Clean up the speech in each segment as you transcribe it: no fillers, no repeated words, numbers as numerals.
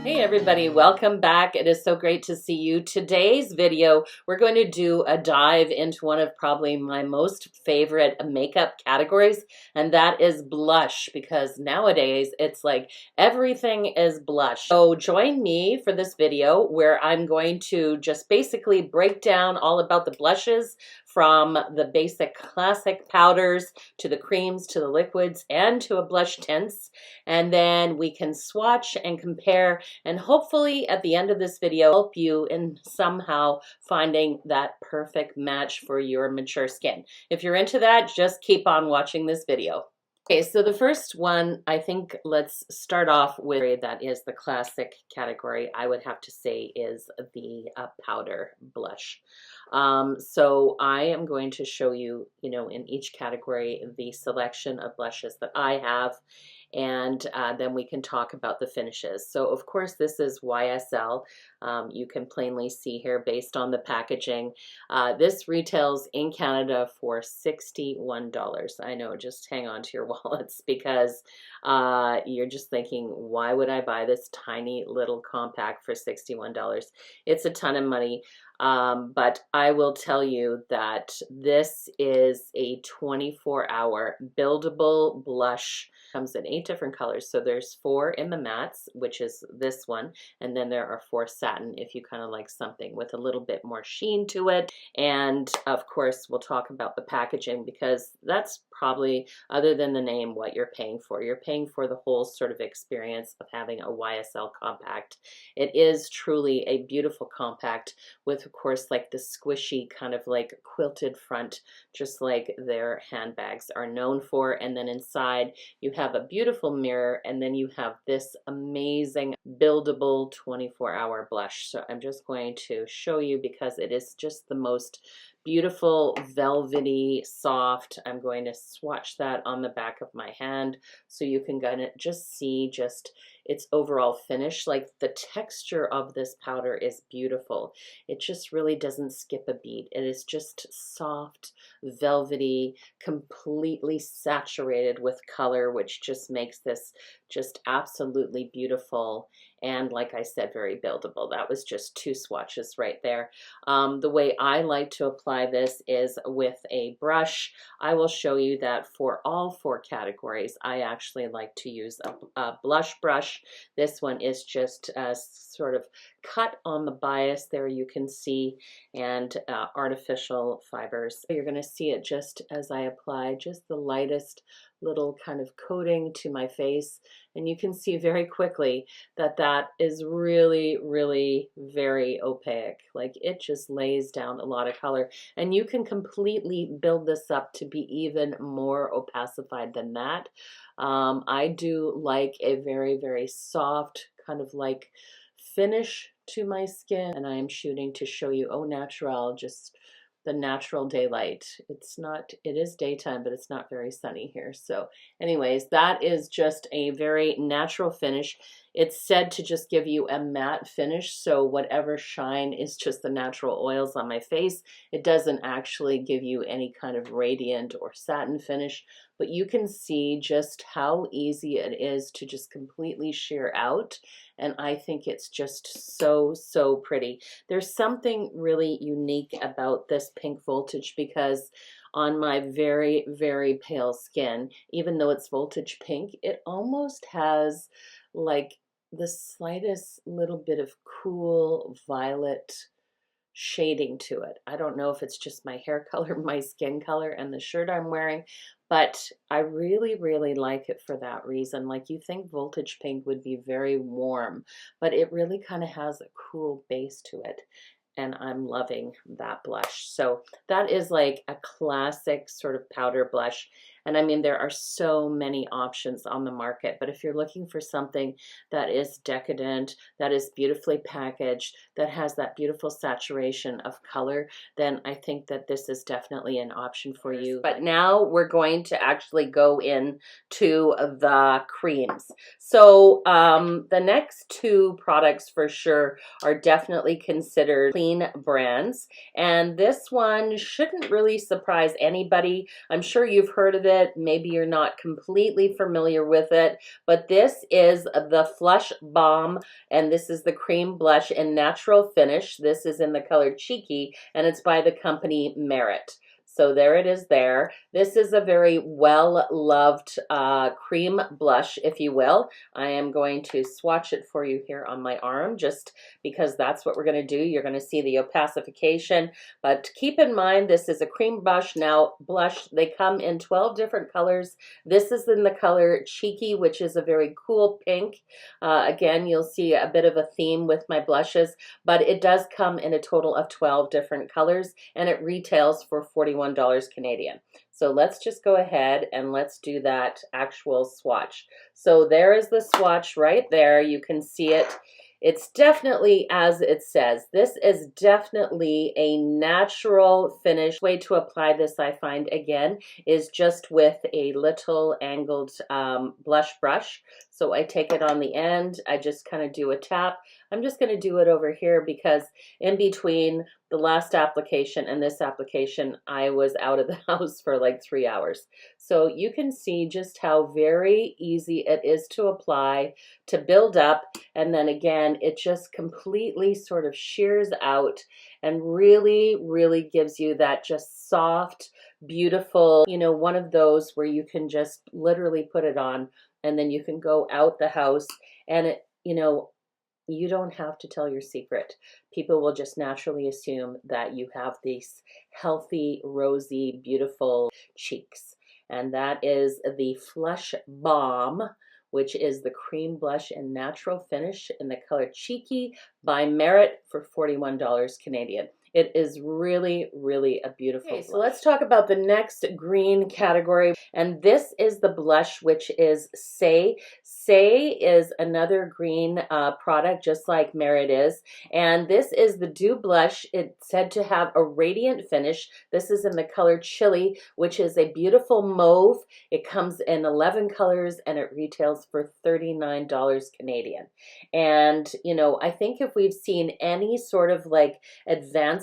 Hey everybody, welcome back. It is so great to see you. Today's video, we're going to do a dive into one of probably my most favorite makeup categories, and that is blush, because nowadays it's like everything is blush. So join me for this video where I'm going to just basically break down all about the blushes, from the basic classic powders to the creams to the liquids and to a blush tints, and then we can swatch and compare, and hopefully at the end of this video help you in somehow finding that perfect match for your mature skin. If you're into that, just keep on watching this video. Okay, so the first one, I think let's start off with that is the classic category. I would have to say is the powder blush. So I am going to show you, in each category, the selection of blushes that I have, and then we can talk about the finishes. So of course this is YSL. You can plainly see here based on the packaging. This retails in Canada for $61. I know, just hang on to your wallets, because you're just thinking, why would I buy this tiny little compact for $61? It's a ton of money. But I will tell you that this is a 24-hour buildable blush. Comes in 8 different colors. So there's 4 in the mattes, which is this one, and then there are 4 satin if you kind of like something with a little bit more sheen to it. And of course we'll talk about the packaging, because that's probably, other than the name, what you're paying for. You're paying for the whole sort of experience of having a YSL compact. It is truly a beautiful compact with, of course, like the squishy kind of like quilted front, just like their handbags are known for. And then inside you have a beautiful mirror, and then you have this amazing buildable 24-hour blush. So I'm just going to show you, because it is just the most beautiful, velvety, soft. I'm going to swatch that on the back of my hand so you can just see just its overall finish. Like, the texture of this powder is beautiful. It just really doesn't skip a beat. It is just soft, velvety, completely saturated with color, which just makes this just absolutely beautiful. And like I said, very buildable. That was just 2 swatches right there. The way I like to apply this is with a brush. I will show you that for all 4 categories, I actually like to use a blush brush. This one is just sort of cut on the bias there, you can see, and artificial fibers. You're going to see it just as I apply just the lightest little kind of coating to my face, and you can see very quickly that that is really, really very opaque. Like, it just lays down a lot of color, and you can completely build this up to be even more opacified than that. I do like a very, very soft kind of like finish to my skin, and I am shooting to show you au naturel, just the natural daylight. It is daytime, but it's not very sunny here. So anyways, that is just a very natural finish. It's said to just give you a matte finish, so whatever shine is just the natural oils on my face. It doesn't actually give you any kind of radiant or satin finish, but you can see just how easy it is to just completely sheer out, and I think it's just so, so pretty. There's something really unique about this pink voltage, because on my very, very pale skin, even though it's voltage pink, it almost has like the slightest little bit of cool violet shading to it. I don't know if it's just my hair color, my skin color, and the shirt I'm wearing, but I really, really like it for that reason. Like, you think voltage pink would be very warm, but it really kind of has a cool base to it, and I'm loving that blush. So that is like a classic sort of powder blush. And I mean, there are so many options on the market, but if you're looking for something that is decadent, that is beautifully packaged, that has that beautiful saturation of color, then I think that this is definitely an option for you. But now we're going to actually go in to the creams. So the next 2 products for sure are definitely considered clean brands, and this one shouldn't really surprise anybody. I'm sure you've heard of it. Maybe you're not completely familiar with it, but this is the Flush Balm, and this is the cream blush in natural finish. This is in the color Cheeky, and it's by the company Merit. So there it is there. This is a very well-loved cream blush, if you will. I am going to swatch it for you here on my arm, just because that's what we're going to do. You're going to see the opacification, but keep in mind this is a cream blush. Now, blush, they come in 12 different colors. This is in the color Cheeky, which is a very cool pink. Again, you'll see a bit of a theme with my blushes, but it does come in a total of 12 different colors, and it retails for $41 Canadian. So let's just go ahead and let's do that actual swatch. So there is the swatch right there. You can see it. It's definitely, as it says, this is definitely a natural finish. Way to apply this, I find, again, is just with a little angled blush brush. So I take it on the end, I just kind of do a tap. I'm just going to do it over here because in between the last application and this application, I was out of the house for like 3 hours. So you can see just how very easy it is to apply, to build up, and then again, it just completely sort of shears out and really, really gives you that just soft, beautiful, you know, one of those where you can just literally put it on and then you can go out the house and it, you know, you don't have to tell your secret. People will just naturally assume that you have these healthy, rosy, beautiful cheeks. And that is the Flush Balm, which is the cream blush in natural finish in the color Cheeky by Merit for $41 Canadian. It is really, really a beautiful blush. So let's talk about the next green category. And this is the blush, which is Say. Say is another green product, just like Merit is. And this is the Dew Blush. It's said to have a radiant finish. This is in the color Chili, which is a beautiful mauve. It comes in 11 colors and it retails for $39 Canadian. And, you know, I think if we've seen any sort of like advancements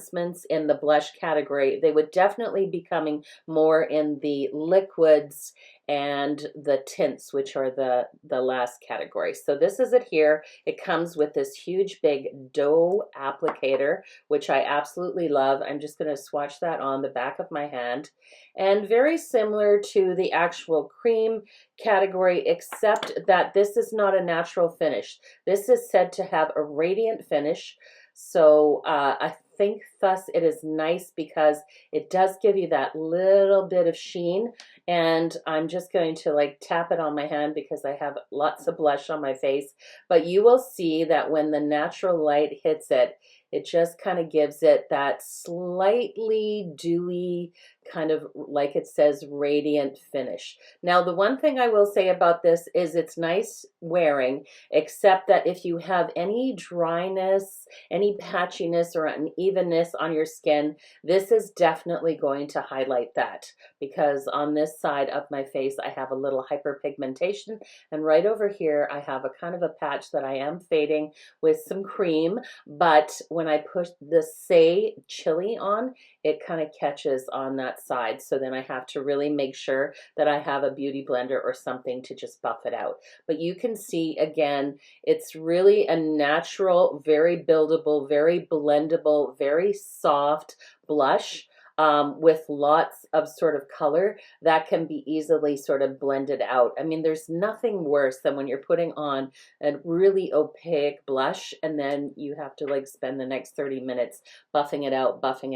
in the blush category, they would definitely be coming more in the liquids and the tints, which are the last category. So this is it here. It comes with this huge big dough applicator, which I absolutely love. I'm just going to swatch that on the back of my hand. And very similar to the actual cream category, except that this is not a natural finish. This is said to have a radiant finish. So I think thus it is nice because it does give you that little bit of sheen. And I'm just going to like tap it on my hand because I have lots of blush on my face. But you will see that when the natural light hits it, it just kind of gives it that slightly dewy, kind of like it says, radiant finish. Now, the one thing I will say about this is it's nice wearing, except that if you have any dryness, any patchiness or unevenness on your skin, this is definitely going to highlight that, because on this side of my face, I have a little hyperpigmentation, and right over here, I have a kind of a patch that I am fading with some cream, but when I push the Say Chili on, it kind of catches on that side. So then I have to really make sure that I have a beauty blender or something to just buff it out. But you can see, again, it's really a natural, very buildable, very blendable, very soft blush. With lots of sort of color that can be easily sort of blended out. I mean, there's nothing worse than when you're putting on a really opaque blush and then you have to like spend the next 30 minutes buffing it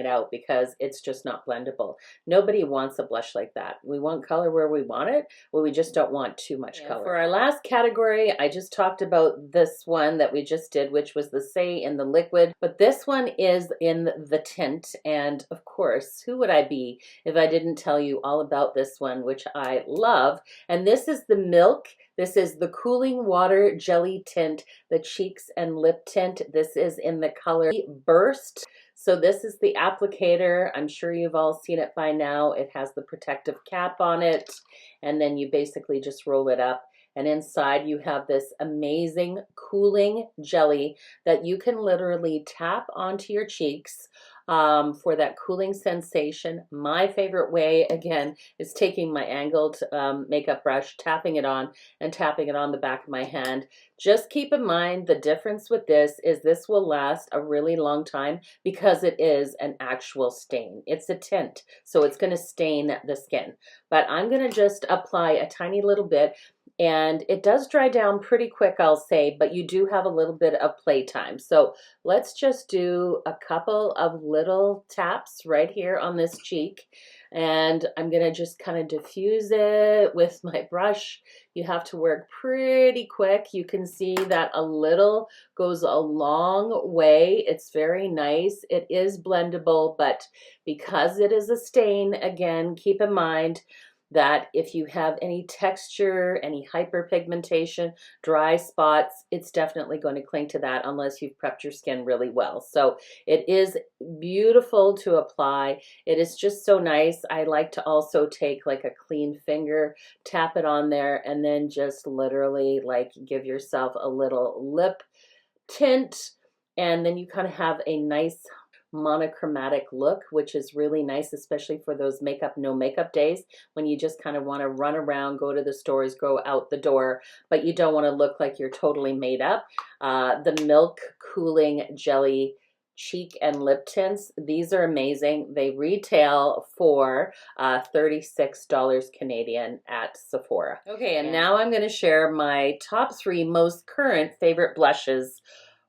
out because it's just not blendable. Nobody wants a blush like that. We want color where we want it, but we just don't want too much color. For our last category, I just talked about this one that we just did, which was the Say in the liquid, but this one is in the tint, and of course, who would I be if I didn't tell you all about this one, which I love. And this is the Milk. This is the Cooling Water Jelly Tint, the cheeks and lip tint. This is in the color Burst. So this is the applicator. I'm sure you've all seen it by now. It has the protective cap on it, and then you basically just roll it up. And inside you have this amazing cooling jelly that you can literally tap onto your cheeks. for that cooling sensation. My favorite way, again, is taking my angled makeup brush, tapping it on, and tapping it on the back of my hand. Just keep in mind the difference with this will last a really long time because it is an actual stain. It's a tint, so it's going to stain the skin. But I'm going to just apply a tiny little bit, and it does dry down pretty quick, I'll say, but you do have a little bit of playtime. So let's just do a couple of little taps right here on this cheek. And I'm going to just kind of diffuse it with my brush. You have to work pretty quick. You can see that a little goes a long way. It's very nice. It is blendable, but because it is a stain, again, keep in mind that if you have any texture, any hyperpigmentation, dry spots, it's definitely going to cling to that unless you've prepped your skin really well. So it is beautiful to apply. It is just so nice. I like to also take like a clean finger, tap it on there, and then just literally like give yourself a little lip tint, and then you kind of have a nice monochromatic look, which is really nice, especially for those makeup, no makeup days when you just kind of want to run around, go to the stores, go out the door, but you don't want to look like you're totally made up. The Milk Cooling Jelly cheek and lip tints, these are amazing. They retail for $36 Canadian at Sephora. Okay, and now I'm going to share my top 3 most current favorite blushes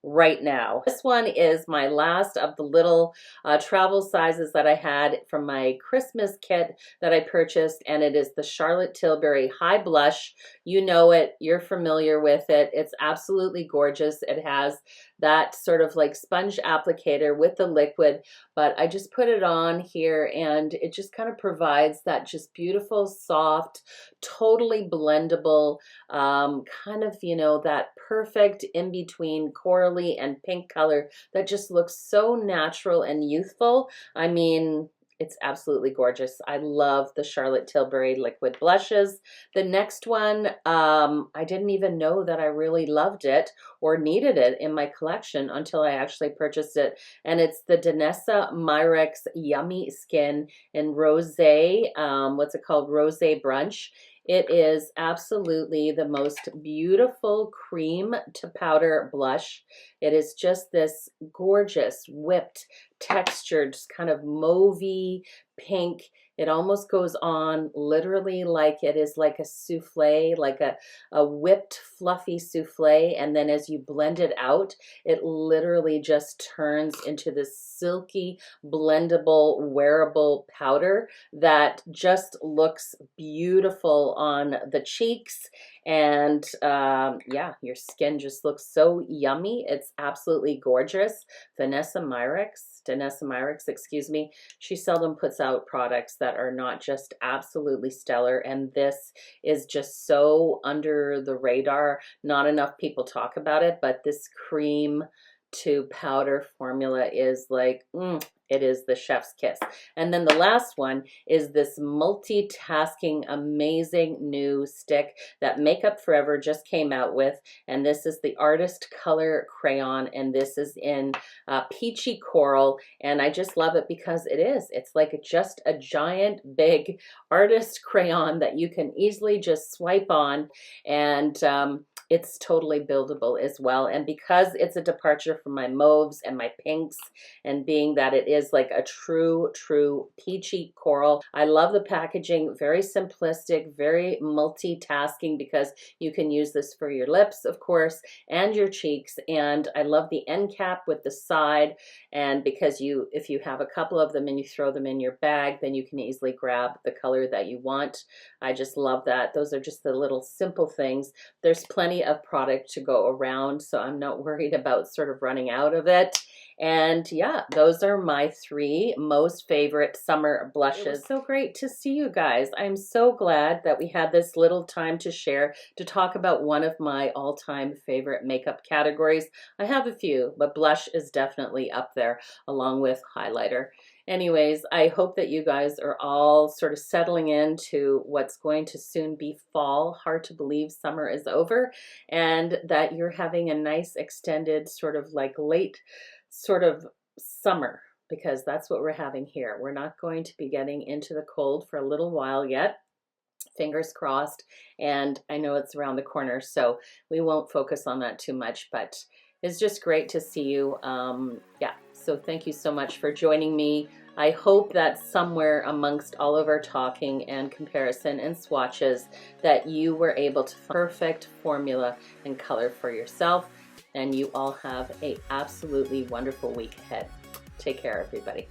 right now. This one is my last of the little travel sizes that I had from my Christmas kit that I purchased, and it is the Charlotte Tilbury High Blush. You know it, you're familiar with it. It's absolutely gorgeous. It has that sort of like sponge applicator with the liquid, but I just put it on here and it just kind of provides that just beautiful, soft, totally blendable, kind of, you know, that perfect in-between corally and pink color that just looks so natural and youthful. I mean, it's absolutely gorgeous. I love the Charlotte Tilbury liquid blushes. The next one, I didn't even know that I really loved it or needed it in my collection until I actually purchased it. And it's the Danessa Myricks Yummy Skin in Rosé, what's it called? Rosé Brunch. It is absolutely the most beautiful cream to powder blush. It is just this gorgeous whipped textured, just kind of mauvey pink. It almost goes on literally like it is like a souffle, like a whipped fluffy souffle. And then as you blend it out, it literally just turns into this silky, blendable, wearable powder that just looks beautiful on the cheeks. And yeah, your skin just looks so yummy. It's absolutely gorgeous. Danessa Myricks, excuse me, she seldom puts out products that are not just absolutely stellar, and this is just so under the radar. Not enough people talk about it, but this cream to powder formula is like, it is the chef's kiss. And then the last one is this multitasking, amazing new stick that Makeup Forever just came out with. And this is the Artist Color Crayon. And this is in peachy coral. And I just love it because it's like just a giant, big artist crayon that you can easily just swipe on. And it's totally buildable as well. And because it's a departure from my mauves and my pinks, and being that it is like a true peachy coral, I love the packaging. Very simplistic, very multitasking, because you can use this for your lips, of course, and your cheeks. And I love the end cap with the side. And because if you have a couple of them and you throw them in your bag, then you can easily grab the color that you want. I just love that. Those are just the little simple things. There's plenty of product to go around, so I'm not worried about sort of running out of it. And yeah, those are my 3 most favorite summer blushes. It was so great to see you guys. I'm so glad that we had this little time to share to talk about one of my all-time favorite makeup categories. I have a few, but blush is definitely up there along with highlighter. Anyways, I hope that you guys are all sort of settling into what's going to soon be fall. Hard to believe summer is over, and that you're having a nice extended sort of like late sort of summer because that's what we're having here. We're not going to be getting into the cold for a little while yet. Fingers crossed. And I know it's around the corner, so we won't focus on that too much, but it's just great to see you. Yeah, so thank you so much for joining me. I hope that somewhere amongst all of our talking and comparison and swatches that you were able to find perfect formula and color for yourself, and you all have a absolutely wonderful week ahead. Take care, everybody.